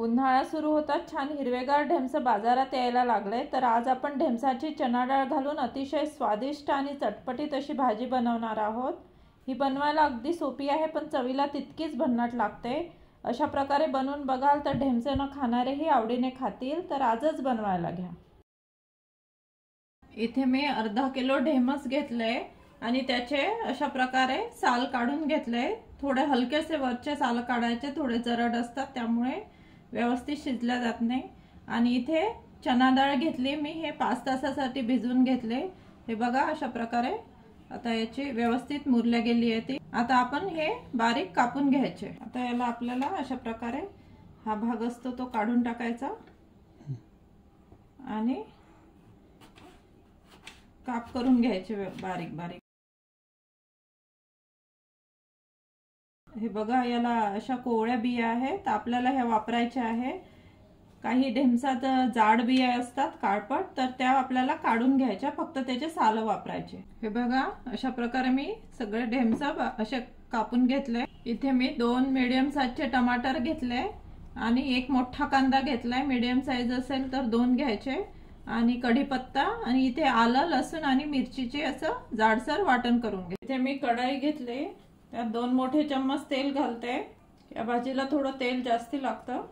उन्हाळा सुरू होताच छान हिरवेगार ढेमसे बाजारात यायला लागले। तर आज आपण ढेमसाची चणा डाळ घालून अतिशय स्वादिष्ट आणि चटपटीत अशी भाजी बनवणार आहोत। ही बनवायला अगदी सोपी आहे, पण चवीला तितकीच भन्नाट लागते। अशा प्रकारे बनवून बघाल तर ढेमसे न खाणारेही आवडीने खातील। तर आजच बनवायला घ्या। इथे मी अर्धा किलो ढेमस घेतले आणि त्याचे अशा प्रकारे साल काढून घेतले। थोडे हलकेसे वरचे साल काढायचे, थोडे जरड असतात त्यामुळे व्यवस्थित शिजल्या जात नाही। आणि इथे चना डाळ घेतली मी, हे 5 तासासाठी भिजवून घेतले। हे बघा अशा प्रकारे आता याची व्यवस्थित मुरल्या गेली आहे ती। आता आपण हे बारीक कापून घ्यायचे। आता याला आपल्याला अशा प्रकारे हा भाग असतो तो काढून टाकायचा आणि काप करून घ्यायचे बारीक बारीक। हे बघा याला अशा कोवळ्या बिया आहेत, आपल्याला ह्या वापरायच्या आहे। काही ढेमसात जाड बिया असतात काळपट, तर त्या आपल्याला काढून घ्यायच्या, फक्त त्याचे साल वापरायचे। हे बघा अशा प्रकारे मी सगळे ढेमसा असे कापून घेतले। इथे मी 2 मीडियम साईजचे टमाटर घेतले आणि 1 मोठा कांदा घेतलाय। मीडियम साईज असेल तर 2 घ्यायचे आणि कढीपत्ता आणि इथे आलं लसूण आणि मिरचीचे असं जाडसर वाटण करून घे। इथे मी कढई घेतली, त्यात 2 मोठे चम्मच तेल घालते। या भाजीला थोडं तेल जास्ती लागतं।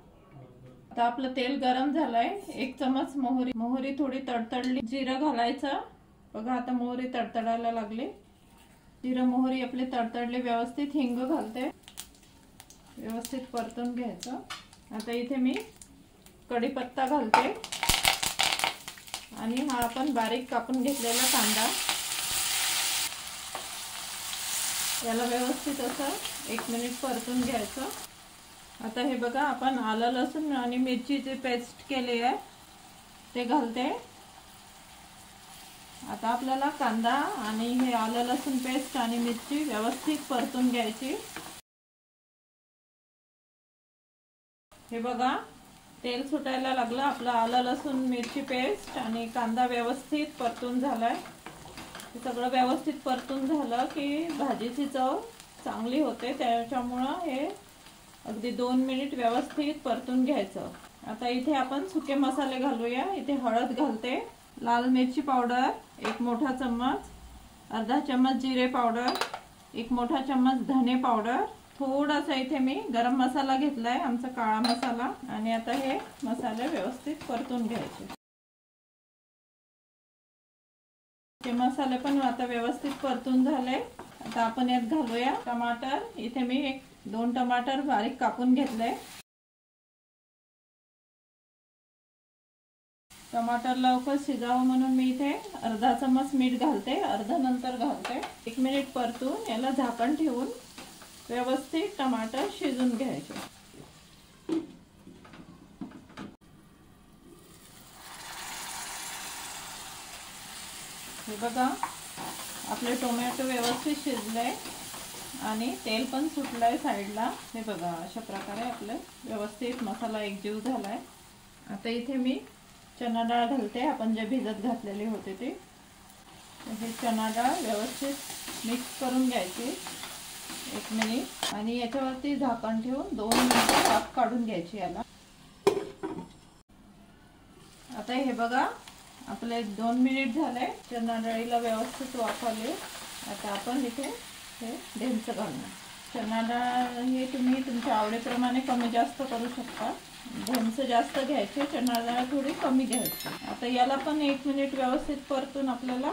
आता आपलं तेल गरम झालंय। 1 चम्मच मोहरी थोडी तडतडली, जिरं घालायचं। बघा आता मोहरी तडतडायला लागली। जिरं मोहरी आपली तडतडली व्यवस्थित, हिंग घालते, व्यवस्थित परतून घ्यायचं। आता इथे मी कढीपत्ता घालते आणि हा आपण बारीक कापून घेतलेला कांदा, याला व्यवस्थित असं 1 मिनिट परतून घ्यायचं। आता हे बघा आपण आलं लसूण आणि मिरचीची पेस्ट केली आहे ते घालते। आता आपल्याला कांदा आणि हे आलं लसूण पेस्ट आणि मिरची व्यवस्थित परतून घ्यायची। हे बघा तेल सुटायला लागलं, आपलं आलं लसूण मिरची पेस्ट आणि कांदा व्यवस्थित परतून झालाय। हे सगळं व्यवस्थित परतून झालं की भाजीची चव चांगली होते, त्याच्यामुळे हे अगदी 2 मिनिट व्यवस्थित परतून घ्यायचं। आता इथे आपण सुके मसाले घालूया। इथे हळद घालते, लाल मिरची पावडर 1 मोठा चम्मच, अर्धा चम्मच जिरे पावडर, 1 मोठा चम्मच धने पावडर, थोडासा इथे मी गरम मसाला घेतलाय, आमचा काळा मसाला। आणि आता हे मसाले व्यवस्थित परतून घ्यायचे। हे मसाले पण आता व्यवस्थित परतून झाले। आता आपण यात घालूया टमाटर। इथे मी 2 टमाटर बारीक कापून घेतले। टमाटर लवकर शिजावं म्हणून मी इथे अर्धा चम्मच मीठ घालते, अर्धा नंतर घालते। 1 मिनिट परतून याला झाकण ठेवून व्यवस्थित टमाटर शिजून घ्यायचे। हे बघा आपले टोमॅटो व्यवस्थित शिजले आणि तेल पण सुटलंय साईडला। हे बघा अशा प्रकारे आपले व्यवस्थित मसाला एकजीव झालाय। आता इथे मी चना डाळ घालते, आपण जे भिजत घातलेले होते ते। हे चना डाळ व्यवस्थित मिक्स करून घ्यायची 1 मिनिट आणि याच्यावरती झाकण ठेवून 2 मिनिट वाफ काढून घ्यायची याला। आता हे बघा आपले 2 मिनिट झाले, चना डाळीला व्यवस्थित वाफ आली। आता आपण इथे हे ढेमसे घालणार। चना डाळ हे तुम्ही तुमच्या आवडीप्रमाणे कमी जास्त करू शकता। ढेमसे जास्त घ्यायचे, चना डाळ थोडी कमी घ्यायची। आता याला पण 1 मिनिट व्यवस्थित परतून आपल्याला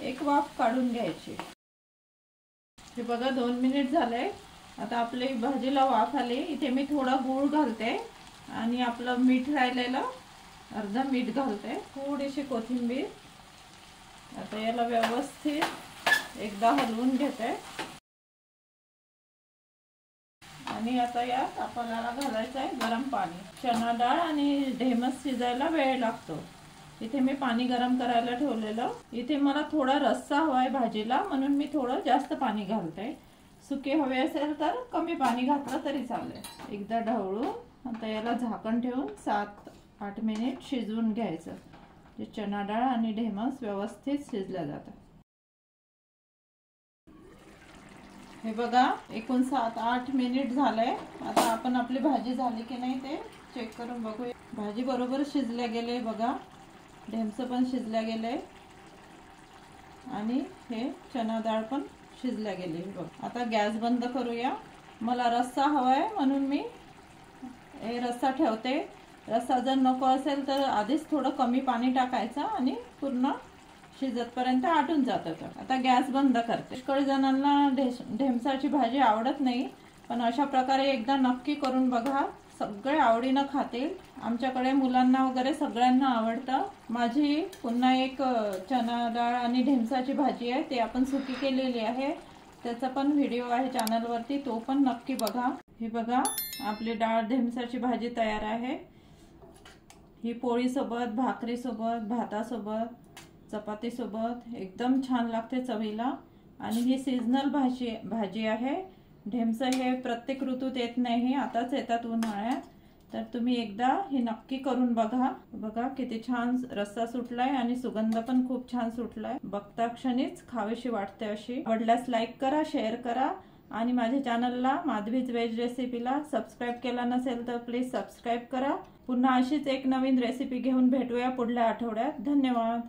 1 वाफ काढून घ्यायची। हे बघा 2 मिनिट झाले। आता आपली भाजीला वाफ आली। इथे मी थोडा गूळ घालते आणि आपलं मीठ राहिलेलं अर्धा मीठ घालते, थोडीशी कोथिंबीर। आता याला व्यवस्थित एकदा हलवून घेते आणि आता यात आपल्याला घालायचं आहे गरम पाणी। चना डाळ आणि ढेमस शिजायला वेळ लागतो। इथे मी पाणी गरम करायला ठेवलेलं। इथे मला थोडा रस्सा हवाय भाजीला, म्हणून मी थोडं जास्त पाणी घालते। सुके हवे असेल तर कमी पाणी घातलं तरी चालेल। एकदा ढवळून आता याला झाकण ठेवून 7-8 मिनिट शिजवून घ्यायचं, जे चना डाळ आणि ढेमस व्यवस्थित शिजल्या जातात। हे बघा एकूण 7-8 मिनिट झालंय. आता आपण आपली भाजी झाली की नाही ते चेक करून बघूया. भाजी बरोबर शिजल्या गेले बघा, ढेमसं पण शिजल्या गेले आणि हे चना डाळ पण शिजल्या गेले. बघ आता गॅस बंद करूया. मला रस्सा हवाय म्हणून मी हे रस्सा ठेवते. रस्सा जर नको असेल तर आधीच थोडं कमी पाणी टाकायचं आणि पूर्ण शिजतपर्यंत आटून जातं. आता गॅस बंद करते. काही जणांना ढेमसाची भाजी आवडत नाही, पण अशा प्रकारे एकदा नक्की करून बघा, सगळे आवडीनं खातील. आमच्याकडे मुलांना वगैरे सगळ्यांना आवडतं. माझी पुन्हा एक चना डाळ आणि ढेमसाची भाजी आहे, ती आपण सुकी केलेली आहे. त्याचा पण व्हिडिओ आहे चॅनलवरती, तो पण नक्की बघा. हे बघा आपली डाळ ढेमसाची भाजी तयार आहे. ही पोळीसोबत, भाकरीसोबत, भातासोबत, चपातीसोबत एकदम छान लागते चवीला. आणि ही सीझनल भाजी आहे. ढेमसं हे प्रत्येक ऋतूत येत नाही, आताच येतात उन्हाळ्यात. तर तुम्ही एकदा हे नक्की करून बघा. बघा किती छान रस्सा सुटलाय आणि सुगंध पण खूप छान सुटलाय. बघता क्षणीच खावीशी वाटते अशी. आवडल्यास लाईक करा, शेअर करा आणि माझ्या चॅनलला माधवीज व्हेज रेसिपीला सबस्क्राईब केला नसेल तर प्लीज सबस्क्राईब करा. पुन्हा अशीच एक नवीन रेसिपी घेऊन भेटूया पुढल्या आठवड्यात. धन्यवाद.